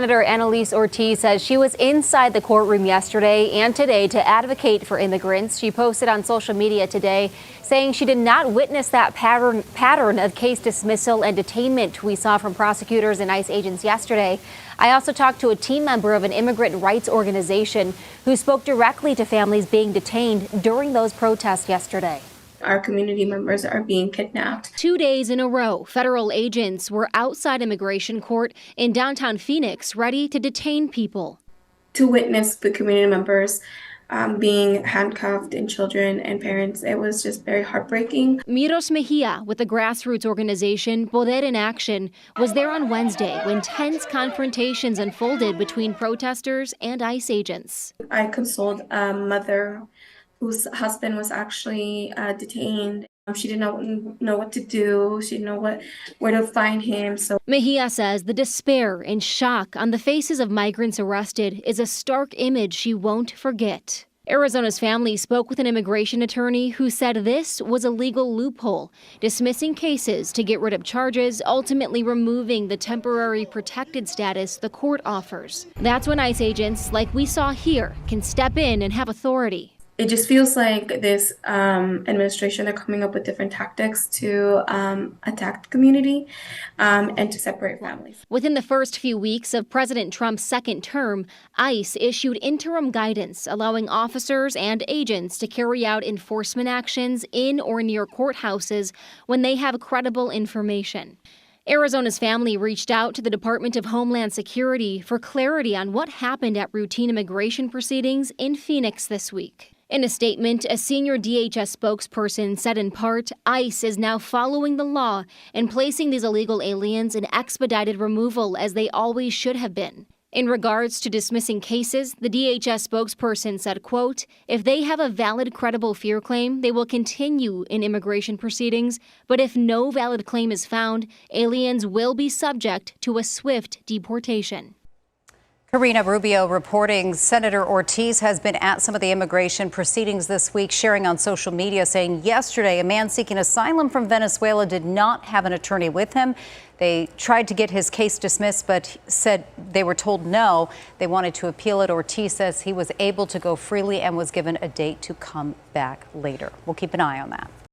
Senator Annalise Ortiz says she was inside the courtroom yesterday and today to advocate for immigrants. She posted on social media today saying she did not witness that pattern of case dismissal and detainment we saw from prosecutors and ICE agents yesterday. I also talked to a team member of an immigrant rights organization who spoke directly to families being detained during those protests yesterday. Our community members are being kidnapped. 2 days in a row, federal agents were outside immigration court in downtown Phoenix, ready to detain people. To witness the community members being handcuffed and children and parents, it was just very heartbreaking. Miros Mejia with the grassroots organization Poder in Action was there on Wednesday when tense confrontations unfolded between protesters and ICE agents. I consoled a mother whose husband was actually detained. She didn't know what to do. She didn't know where to find him. So Mejia says the despair and shock on the faces of migrants arrested is a stark image she won't forget. Arizona's family spoke with an immigration attorney who said this was a legal loophole, dismissing cases to get rid of charges, ultimately removing the temporary protected status the court offers. That's when ICE agents, like we saw here, can step in and have authority. It just feels like this administration, they're coming up with different tactics to attack the community and to separate families. Within the first few weeks of President Trump's second term, ICE issued interim guidance allowing officers and agents to carry out enforcement actions in or near courthouses when they have credible information. Arizona's family reached out to the Department of Homeland Security for clarity on what happened at routine immigration proceedings in Phoenix this week. In a statement, a senior DHS spokesperson said in part, ICE is now following the law and placing these illegal aliens in expedited removal as they always should have been. In regards to dismissing cases, the DHS spokesperson said, quote, if they have a valid credible fear claim, they will continue in immigration proceedings, but if no valid claim is found, aliens will be subject to a swift deportation. Karina Rubio reporting Senator Ortiz has been at some of the immigration proceedings this week, sharing on social media, saying yesterday a man seeking asylum from Venezuela did not have an attorney with him. They tried to get his case dismissed, but said they were told no. They wanted to appeal it. Ortiz says he was able to go freely and was given a date to come back later. We'll keep an eye on that.